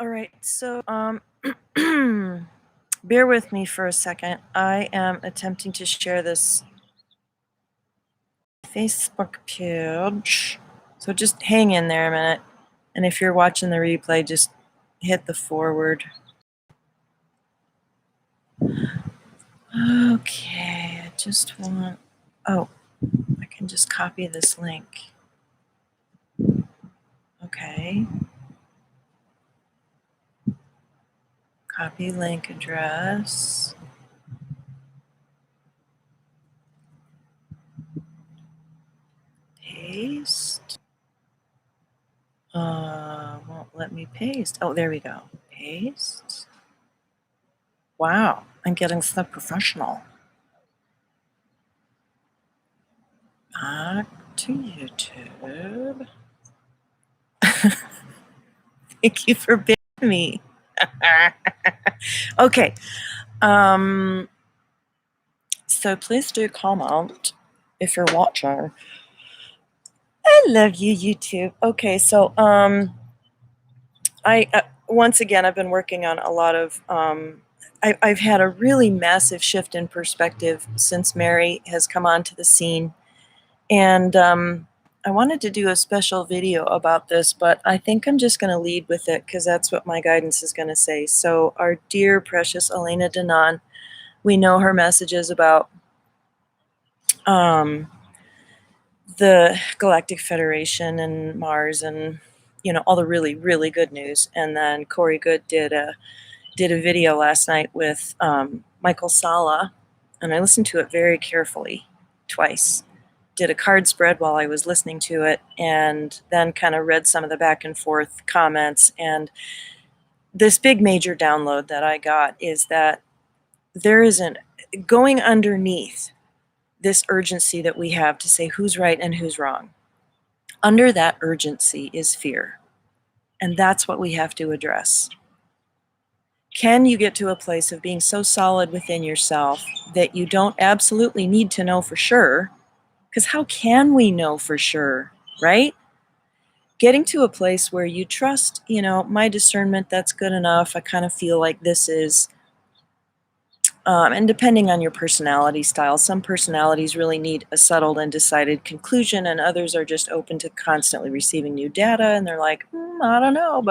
All right, so bear with me for a second. I am attempting to share this Facebook page. So just hang in there a minute. And if you're watching the replay, just hit the forward. Okay, I just want, I can just copy this link. Okay. Copy link address. Paste. Won't let me paste. Oh, there we go. Paste. Wow, I'm getting so professional. Back to YouTube. Thank you for being with me. Okay. So please do comment if you're watching. I love you, YouTube. Okay, so once again I've been working on a lot of I've had a really massive shift in perspective since Mary has come onto the scene, and I wanted to do a special video about this, but I think I'm just going to lead with it because that's what my guidance is going to say. So our dear precious Elena Danaan, we know her messages about the Galactic Federation and Mars and, you know, all the really, really good news. And then Corey Good did a video last night with Michael Salla, and I listened to it very carefully twice. Did a card spread while I was listening to it, and then kind of read some of the back and forth comments. And this big major download that I got is that there isn't going underneath this urgency that we have to say who's right and who's wrong. Under that urgency is fear. And that's what we have to address. Can you get to a place of being so solid within yourself that you don't absolutely need to know for sure? Because how can we know for sure, right? Getting to a place where you trust, you know, my discernment, that's good enough. I kind of feel like this is, and depending on your personality style, some personalities really need a settled and decided conclusion, and others are just open to constantly receiving new data, and they're like, I don't know,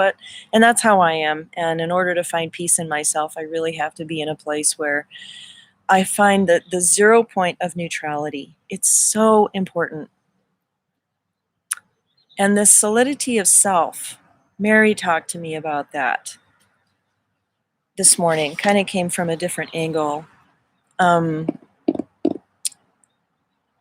and that's how I am. And in order to find peace in myself, I really have to be in a place where I find that the 0 point of neutrality, it's so important. And this solidity of self, Mary talked to me about that this morning, kind of came from a different angle.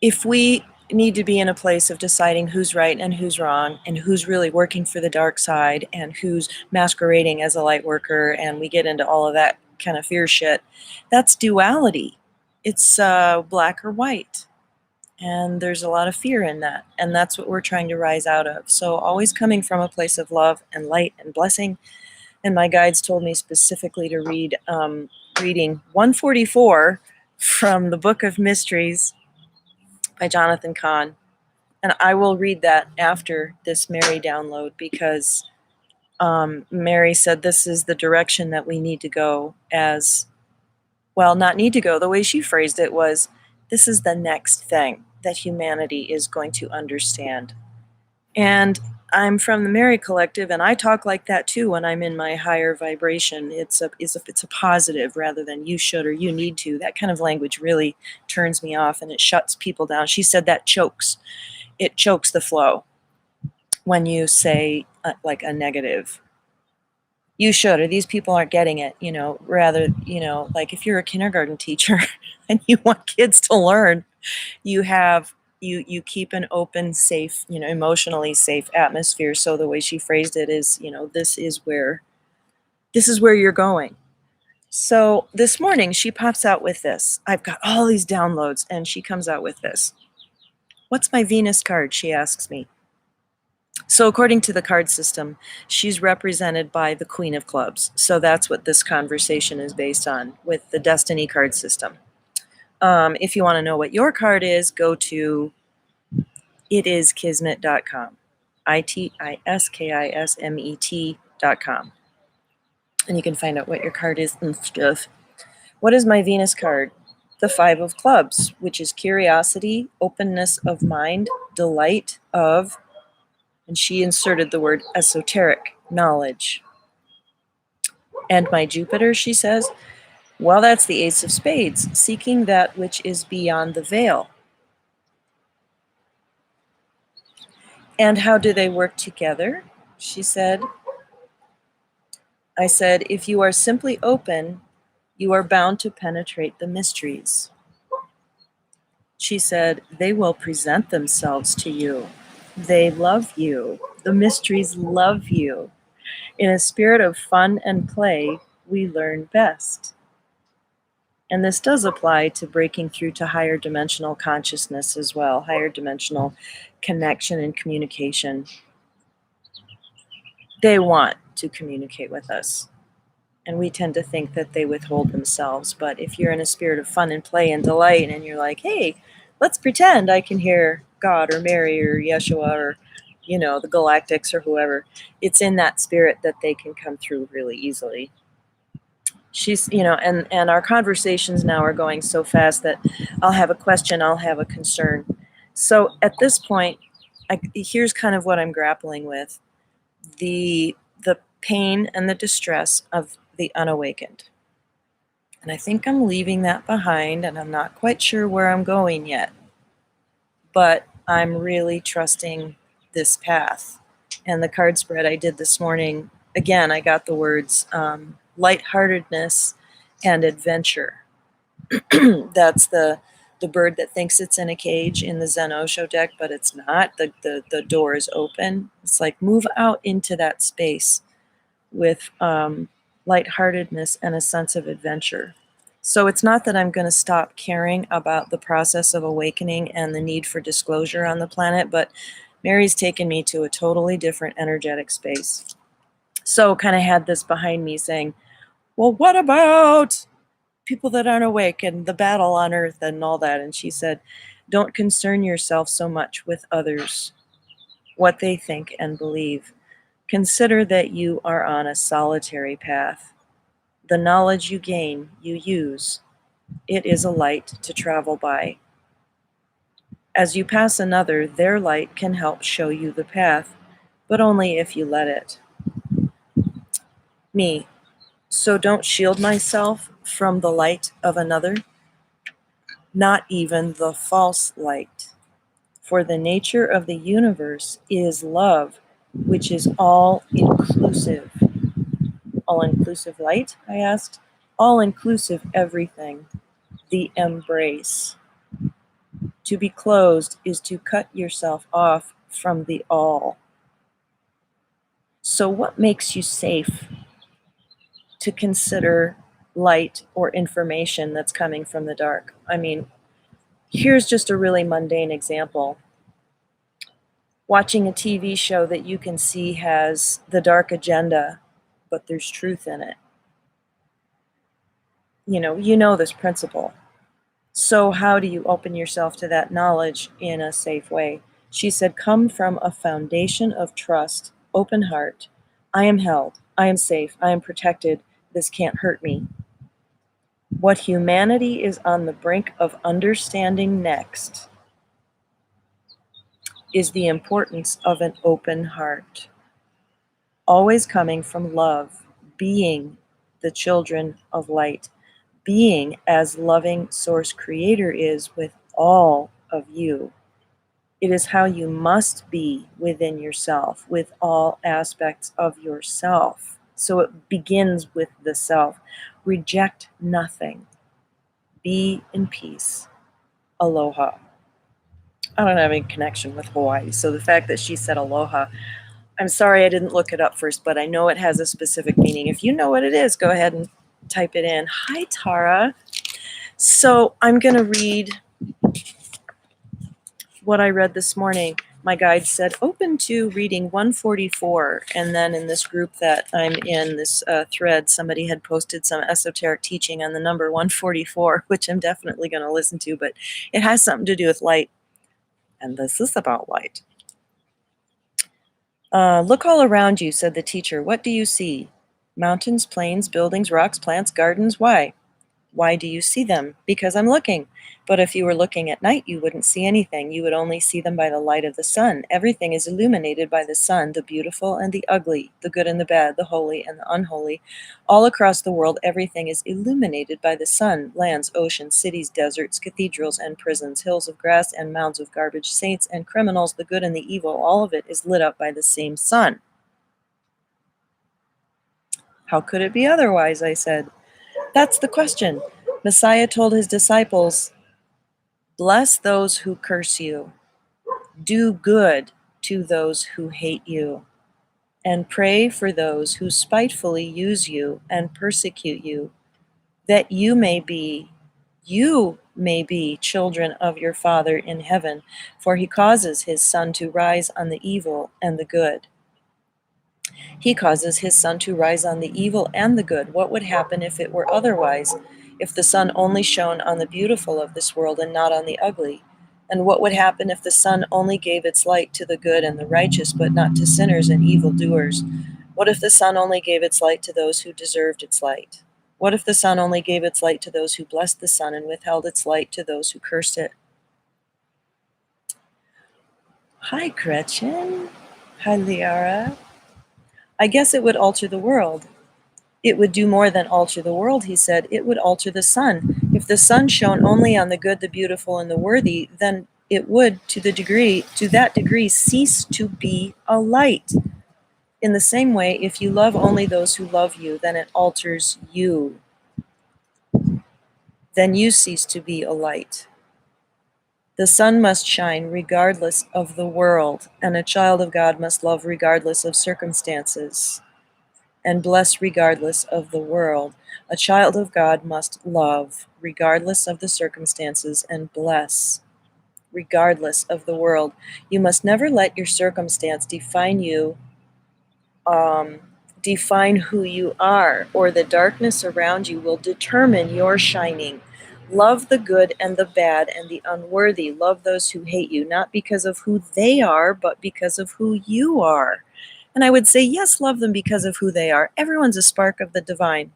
If we need to be in a place of deciding who's right and who's wrong, and who's really working for the dark side and who's masquerading as a light worker, and we get into all of that kind of fear shit, that's duality. It's black or white. And there's a lot of fear in that. And that's what we're trying to rise out of. So always coming from a place of love and light and blessing. And my guides told me specifically to read reading 144 from the Book of Mysteries by Jonathan Cahn. And I will read that after this Mary download, because Mary said this is the direction that we need to go as, well, not need to go. The way she phrased it was, this is the next thing that humanity is going to understand. And I'm from the Mary Collective, and I talk like that too when I'm in my higher vibration. It's a positive rather than you should or you need to. That kind of language really turns me off, and it shuts people down. She said that chokes. It chokes the flow when you say like a negative. You should, or these people aren't getting it, you know, rather, you know, like if you're a kindergarten teacher and you want kids to learn, you keep an open, safe, you know, emotionally safe atmosphere. So the way she phrased it is, you know, this is where you're going. So this morning she pops out with this. I've got all these downloads, and she comes out with this. What's my Venus card? She asks me. So according to the card system, she's represented by the Queen of Clubs. So that's what this conversation is based on with the Destiny card system. If you want to know what your card is, go to itiskismet.com. itiskismet.com. And you can find out what your card is and stuff. What is my Venus card? The Five of Clubs, which is curiosity, openness of mind, delight of, and she inserted the word esoteric, knowledge. And my Jupiter, she says, well, that's the Ace of Spades, seeking that which is beyond the veil. And how do they work together? She said, I said, if you are simply open, you are bound to penetrate the mysteries. She said, they will present themselves to you. They love you. The mysteries love you. In a spirit of fun and play, we learn best. And this does apply to breaking through to higher dimensional consciousness as well, higher dimensional connection and communication. They want to communicate with us. And we tend to think that they withhold themselves. But if you're in a spirit of fun and play and delight, and you're like, hey, let's pretend I can hear God or Mary or Yeshua or, the Galactics or whoever, it's in that spirit that they can come through really easily. She's, and our conversations now are going so fast that I'll have a question, I'll have a concern. So at this point, here's kind of what I'm grappling with. The pain and the distress of the unawakened. And I think I'm leaving that behind, and I'm not quite sure where I'm going yet. But I'm really trusting this path. And the card spread I did this morning, again, I got the words lightheartedness and adventure. That's the bird that thinks it's in a cage in the Zen Osho deck, but it's not. The door is open. It's like move out into that space with lightheartedness and a sense of adventure. So it's not that I'm going to stop caring about the process of awakening and the need for disclosure on the planet, but Mary's taken me to a totally different energetic space. So kind of had this behind me saying, well, what about people that aren't awake and the battle on earth and all that? And she said, don't concern yourself so much with others, what they think and believe. Consider that you are on a solitary path. The knowledge you gain, you use. It is a light to travel by. As you pass another, their light can help show you the path, but only if you let it. Me. So don't shield myself from the light of another, not even the false light. For the nature of the universe is love, which is all-inclusive. All-inclusive light, I asked. All-inclusive everything. The embrace. To be closed is to cut yourself off from the all. So what makes you safe to consider light or information that's coming from the dark? I mean, here's just a really mundane example. Watching a TV show that you can see has the dark agenda, but there's truth in it. You know this principle. So how do you open yourself to that knowledge in a safe way? She said, come from a foundation of trust, open heart. I am held. I am safe. I am protected. This can't hurt me. What humanity is on the brink of understanding next is the importance of an open heart. Always coming from love, being the children of light, being as loving Source Creator is with all of you. It is how you must be within yourself, with all aspects of yourself. So it begins with the self. Reject nothing. Be in peace. Aloha. I don't have any connection with Hawaii, so the fact that she said aloha, I'm sorry I didn't look it up first, but I know it has a specific meaning. If you know what it is, go ahead and type it in. Hi, Tara. So I'm going to read what I read this morning. My guide said open to reading 144, and then in this group that I'm in, this thread, somebody had posted some esoteric teaching on the number 144, which I'm definitely going to listen to, but it has something to do with light, and this is about light. Look all around you, said the teacher. What do you see? Mountains, plains, buildings, rocks, plants, gardens. Why? Why do you see them? Because I'm looking. But if you were looking at night, you wouldn't see anything. You would only see them by the light of the sun. Everything is illuminated by the sun, the beautiful and the ugly, the good and the bad, the holy and the unholy. All across the world, everything is illuminated by the sun. Lands, oceans, cities, deserts, cathedrals and prisons, hills of grass and mounds of garbage, saints and criminals, the good and the evil, all of it is lit up by the same sun. How could it be otherwise? I said. That's the question. Messiah told his disciples, bless those who curse you, do good to those who hate you, and pray for those who spitefully use you and persecute you, that you may be children of your Father in heaven, for he causes his sun to rise on the evil and the good. He causes his sun to rise on the evil and the good. What would happen if it were otherwise? If the sun only shone on the beautiful of this world and not on the ugly? And what would happen if the sun only gave its light to the good and the righteous, but not to sinners and evildoers? What if the sun only gave its light to those who deserved its light? What if the sun only gave its light to those who blessed the sun and withheld its light to those who cursed it? Hi, Gretchen. Hi, Liara. I guess it would alter the world. It would do more than alter the world, he said. It would alter the sun. If the sun shone only on the good, the beautiful, and the worthy, then it would, to that degree, cease to be a light. In the same way, if you love only those who love you, then it alters you. Then you cease to be a light. The sun must shine regardless of the world, and a child of God must love regardless of circumstances, and bless regardless of the world. A child of God must love regardless of the circumstances and bless regardless of the world. You must never let your circumstance define you, define who you are, or the darkness around you will determine your shining. Love the good and the bad and the unworthy. Love those who hate you, not because of who they are, but because of who you are. And I would say, yes, love them because of who they are. Everyone's a spark of the divine.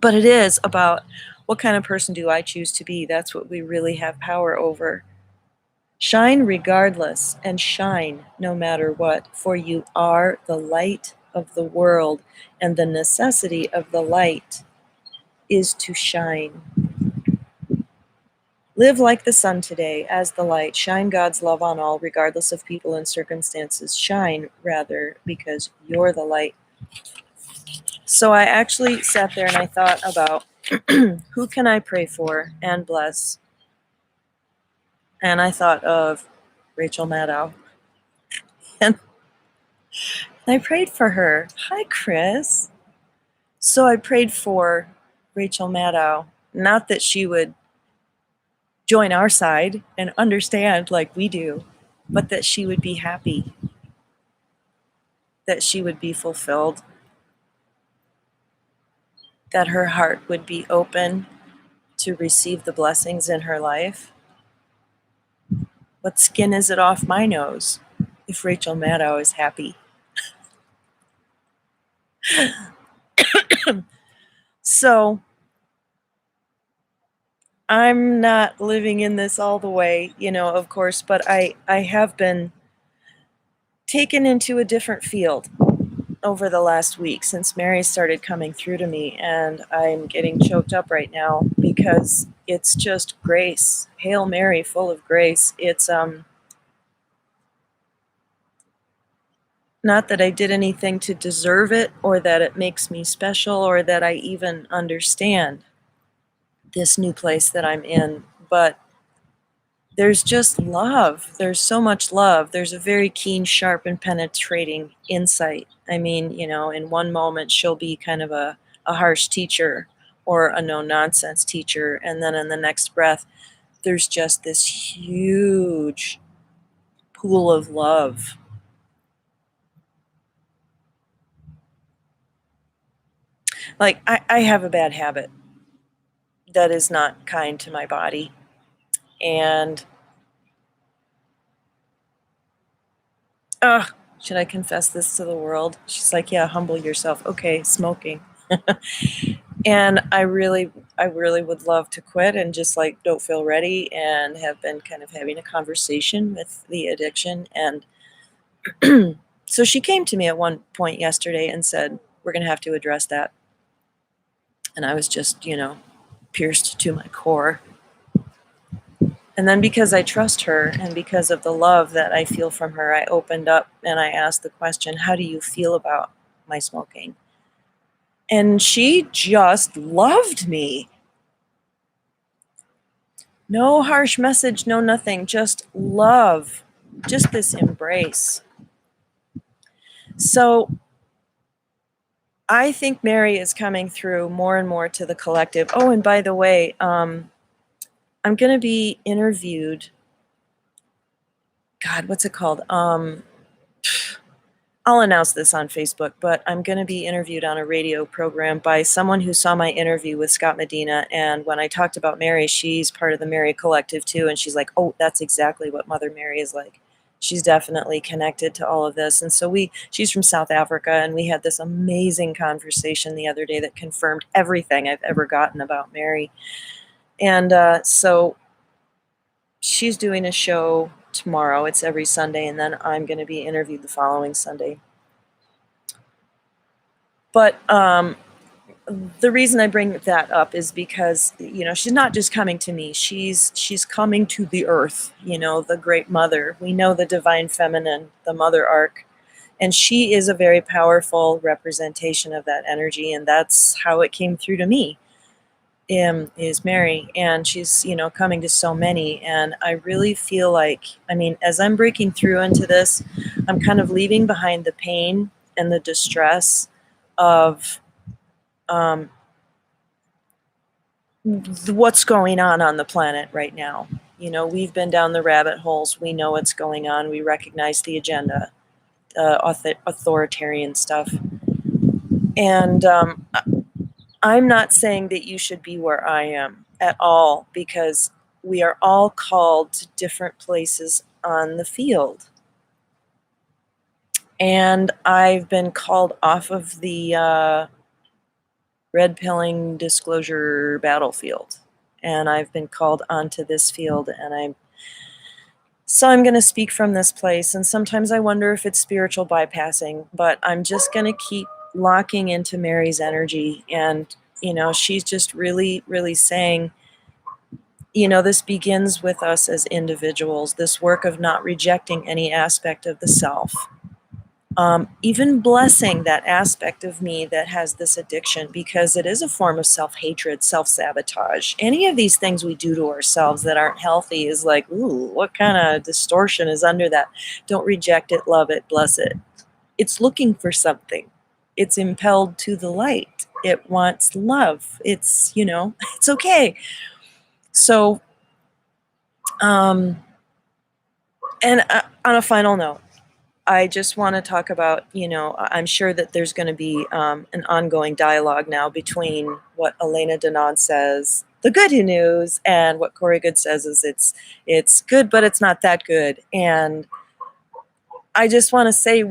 But it is about what kind of person do I choose to be? That's what we really have power over. Shine regardless and shine no matter what, for you are the light of the world, and the necessity of the light is to shine. Live like the sun today as the light. Shine God's love on all, regardless of people and circumstances. Shine, rather, because you're the light. So I actually sat there and I thought about who can I pray for and bless? And I thought of Rachel Maddow. And I prayed for her. Hi, Chris. So I prayed for Rachel Maddow. Not that she would join our side and understand like we do, but that she would be happy, that she would be fulfilled, that her heart would be open to receive the blessings in her life. What skin is it off my nose if Rachel Maddow is happy? So I'm not living in this all the way, of course, but I have been taken into a different field over the last week since Mary started coming through to me, and I'm getting choked up right now because it's just grace. Hail Mary, full of grace. It's not that I did anything to deserve it, or that it makes me special, or that I even understand this new place that I'm in, but there's just love. There's so much love. There's a very keen, sharp, and penetrating insight. I mean, in one moment she'll be kind of a harsh teacher or a no-nonsense teacher, and then in the next breath, there's just this huge pool of love. Like, I have a bad habit that is not kind to my body, and Should I confess this to the world? She's like, yeah, humble yourself. Okay, smoking. And I really would love to quit and just like don't feel ready, and have been kind of having a conversation with the addiction. And so she came to me at one point yesterday and said, we're going to have to address that. And I was just, pierced to my core. And then because I trust her and because of the love that I feel from her, I opened up and I asked the question, how do you feel about my smoking? And she just loved me. No harsh message, no nothing, just love, just this embrace. So I think Mary is coming through more and more to the collective. Oh, and by the way, I'm going to be interviewed. God, what's it called? I'll announce this on Facebook, but I'm going to be interviewed on a radio program by someone who saw my interview with Scott Medina. And when I talked about Mary, she's part of the Mary Collective too. And she's like, oh, that's exactly what Mother Mary is like. She's definitely connected to all of this. And so she's from South Africa, and we had this amazing conversation the other day that confirmed everything I've ever gotten about Mary. And so she's doing a show tomorrow. It's every Sunday, and then I'm going to be interviewed the following Sunday. But the reason I bring that up is because, she's not just coming to me. She's coming to the earth, the great mother. We know the divine feminine, the mother arc. And she is a very powerful representation of that energy. And that's how it came through to me, is Mary. And she's, coming to so many. And I really feel like, as I'm breaking through into this, I'm kind of leaving behind the pain and the distress of what's going on the planet right now. We've been down the rabbit holes. We know what's going on. We recognize the agenda, authoritarian stuff. And I'm not saying that you should be where I am at all, because we are all called to different places on the field. And I've been called off of the red pilling disclosure battlefield, and I've been called onto this field, and I'm going to speak from this place. And sometimes I wonder if it's spiritual bypassing, but I'm just going to keep locking into Mary's energy. And she's just really, really saying, this begins with us as individuals, this work of not rejecting any aspect of the self. Even blessing that aspect of me that has this addiction, because it is a form of self-hatred, self-sabotage. Any of these things we do to ourselves that aren't healthy is like, ooh, what kind of distortion is under that? Don't reject it, love it, bless it. It's looking for something. It's impelled to the light. It wants love. It's, it's okay. So, and on a final note, I just want to talk about, I'm sure that there's going to be an ongoing dialogue now between what Elena Danaan says, the good news, and what Corey Good says is it's good, but it's not that good. And I just want to say,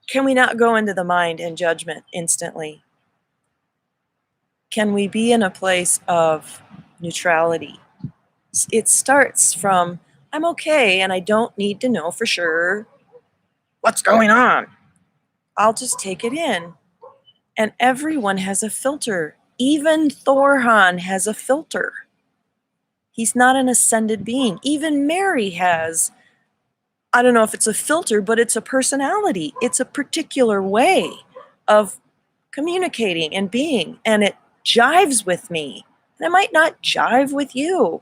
can we not go into the mind and judgment instantly? Can we be in a place of neutrality? It starts from, I'm okay, and I don't need to know for sure what's going on. I'll just take it in. And everyone has a filter. Even Thorhan has a filter. He's not an ascended being. Even Mary has, I don't know if it's a filter, but it's a personality. It's a particular way of communicating and being. And it jives with me. And it might not jive with you.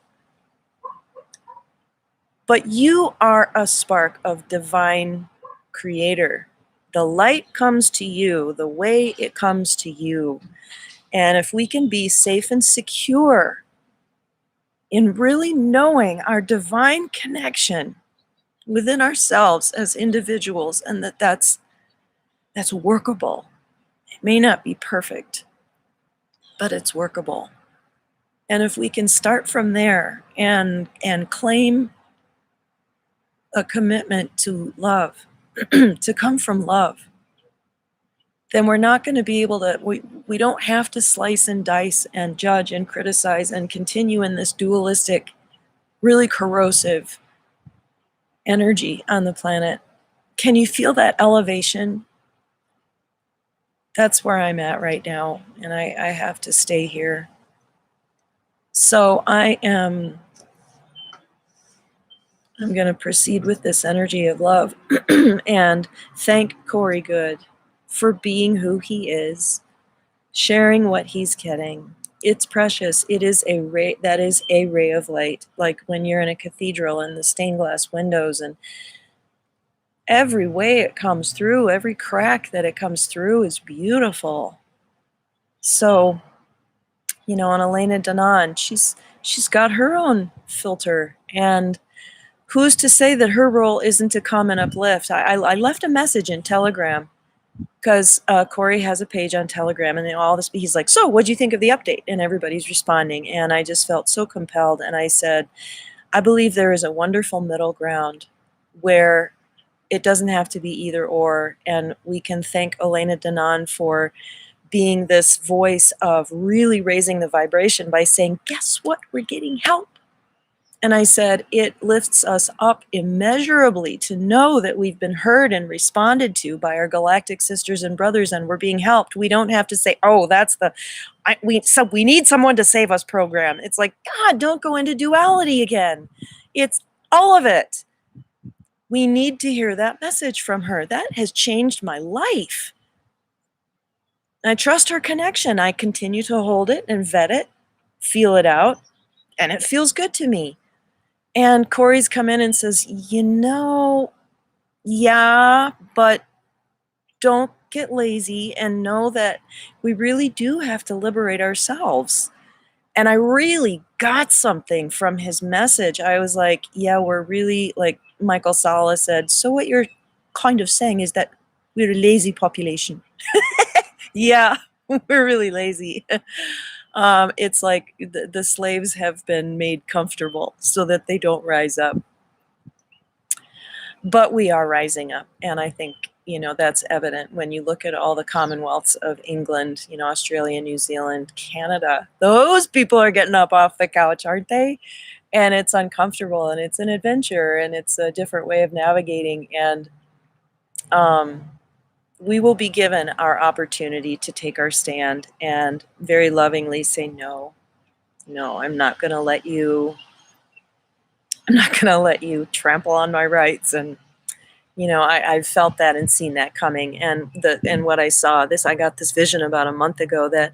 But you are a spark of divine creator. The light comes to you the way it comes to you. And if we can be safe and secure in really knowing our divine connection within ourselves as individuals, and that's workable. It may not be perfect, but it's workable. And if we can start from there and claim a commitment to love to come from love, then we're not going to be able to, we don't have to slice and dice and judge and criticize and continue in this dualistic, really corrosive energy on the planet. Can you feel that elevation? That's where I'm at right now, and I have to stay here. So I'm going to proceed with this energy of love and thank Corey Goode for being who he is, sharing what he's getting. It's precious. It is a ray, that is a ray of light, like when you're in a cathedral and the stained glass windows, and every way it comes through, every crack that it comes through is beautiful. So, and Elena Danaan, she's got her own filter, and who's to say that her role isn't to come and uplift? I left a message in Telegram because Corey has a page on Telegram, and all this, he's like, so what'd you think of the update? And everybody's responding, and I just felt so compelled, and I said, I believe there is a wonderful middle ground where it doesn't have to be either or, and we can thank Elena Danaan for being this voice of really raising the vibration by saying, guess what, we're getting help. And I said, it lifts us up immeasurably to know that we've been heard and responded to by our galactic sisters and brothers, and we're being helped. We don't have to say, oh, that's we need someone to save us program. It's like, God, don't go into duality again. It's all of it. We need to hear that message from her. That has changed my life. I trust her connection. I continue to hold it and vet it, feel it out, and it feels good to me. And Corey's come in and says, yeah, but don't get lazy and know that we really do have to liberate ourselves. And I really got something from his message. I was like, yeah, we're really, like Michael Salla said, so what you're kind of saying is that we're a lazy population. Yeah, we're really lazy. It's like the slaves have been made comfortable so that they don't rise up. But we are rising up, and I think that's evident when you look at all the commonwealths of England, Australia, New Zealand, Canada. Those people are getting up off the couch, aren't they? And it's uncomfortable, and it's an adventure, and it's a different way of navigating, and we will be given our opportunity to take our stand and very lovingly say, no, I'm not going to let you trample on my rights. And I've felt that and seen that coming. And what I saw, I got this vision about a month ago that,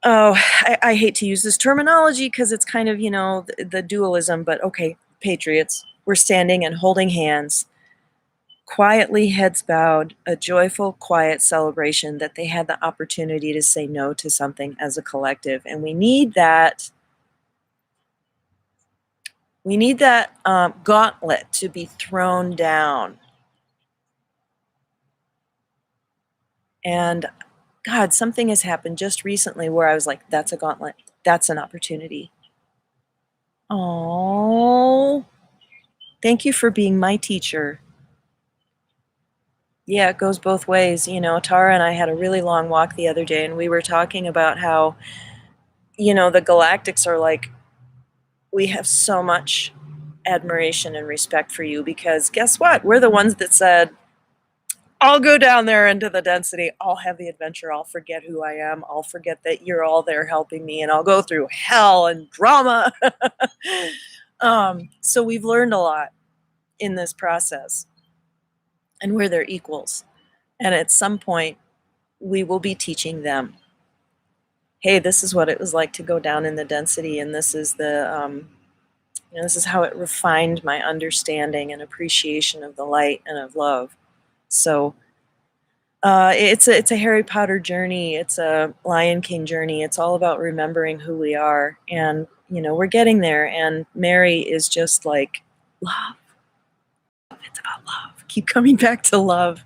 I hate to use this terminology because it's kind of, the dualism, but okay, patriots, we're standing and holding hands, quietly, heads bowed, a joyful, quiet celebration that they had the opportunity to say no to something as a collective. And we need that. We need that gauntlet to be thrown down. And God, something has happened just recently where I was like, that's a gauntlet. That's an opportunity. Oh, thank you for being my teacher. Yeah, it goes both ways. Tara and I had a really long walk the other day, and we were talking about how, the galactics are like, we have so much admiration and respect for you because guess what? We're the ones that said, I'll go down there into the density. I'll have the adventure. I'll forget who I am. I'll forget that you're all there helping me, and I'll go through hell and drama. So we've learned a lot in this process, and we're their equals. And at some point, we will be teaching them, hey, this is what it was like to go down in the density, and this is this is how it refined my understanding and appreciation of the light and of love. So it's a Harry Potter journey. It's a Lion King journey. It's all about remembering who we are, and we're getting there. And Mary is just like, love. It's about love. Keep coming back to love.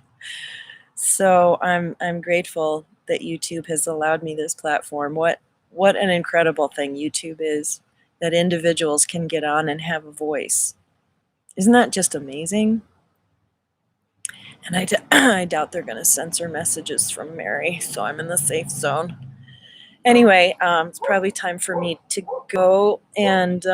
So I'm grateful that YouTube has allowed me this platform. What an incredible thing YouTube is, that individuals can get on and have a voice. Isn't that just amazing? And I doubt they're going to censor messages from Mary, so I'm in the safe zone. Anyway, it's probably time for me to go, and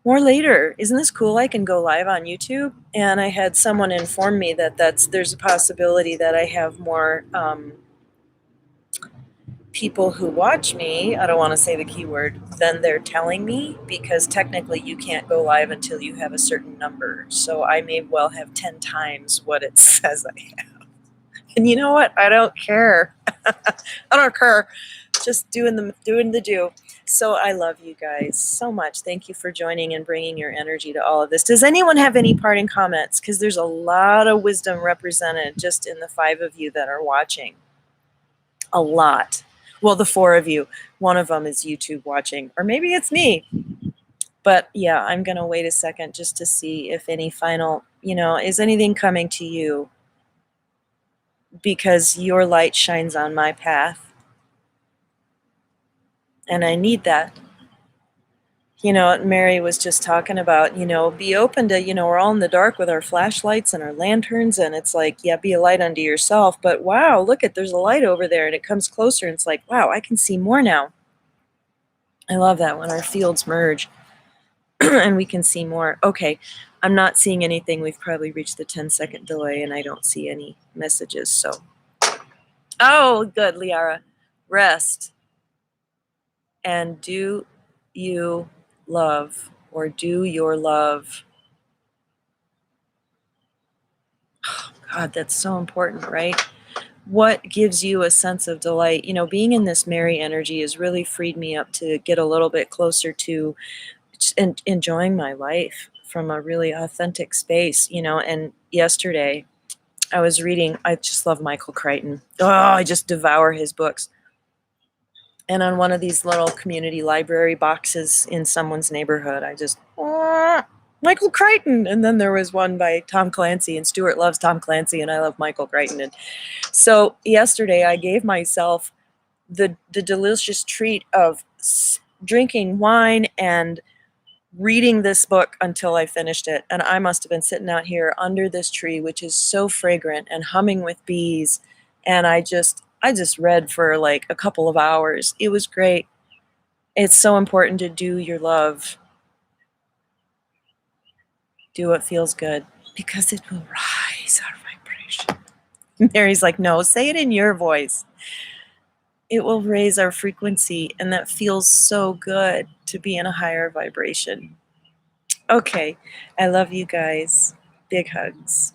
more later. Isn't this cool? I can go live on YouTube, and I had someone inform me that there's a possibility that I have more people who watch me. I don't want to say the keyword than they're telling me, because technically you can't go live until you have a certain number. So I may well have 10 times what it says I have. And you know what? I don't care. I don't care. Just doing the do. So I love you guys so much. Thank you for joining and bringing your energy to all of this. Does anyone have any parting comments? Because there's a lot of wisdom represented just in the 5 of you that are watching. A lot. Well, the 4 of you. One of them is YouTube watching, or maybe it's me. But yeah, I'm going to wait a second just to see if any final, is anything coming to you? Because your light shines on my path. And I need that. Mary was just talking about, be open to, we're all in the dark with our flashlights and our lanterns, and it's like, yeah, be a light unto yourself. But wow, look there's a light over there, and it comes closer, and it's like, wow, I can see more now. I love that when our fields merge and we can see more. Okay, I'm not seeing anything. We've probably reached the 10-second delay, and I don't see any messages. So, oh, good, Liara. Rest and do you love, or do your love. Oh, God, that's so important, right? What gives you a sense of delight? Being in this Mary energy has really freed me up to get a little bit closer to enjoying my life from a really authentic space, and yesterday I was reading, I just love Michael Crichton. Oh, I just devour his books. And on one of these little community library boxes in someone's neighborhood, I just, Michael Crichton. And then there was one by Tom Clancy, and Stuart loves Tom Clancy, and I love Michael Crichton. And so yesterday I gave myself the delicious treat of drinking wine and reading this book until I finished it. And I must have been sitting out here under this tree, which is so fragrant, and humming with bees. And I just read for like a couple of hours. It was great. It's so important to do your love. Do what feels good, because it will rise our vibration. Mary's like, no, say it in your voice. It will raise our frequency, and that feels so good to be in a higher vibration. Okay, I love you guys. Big hugs.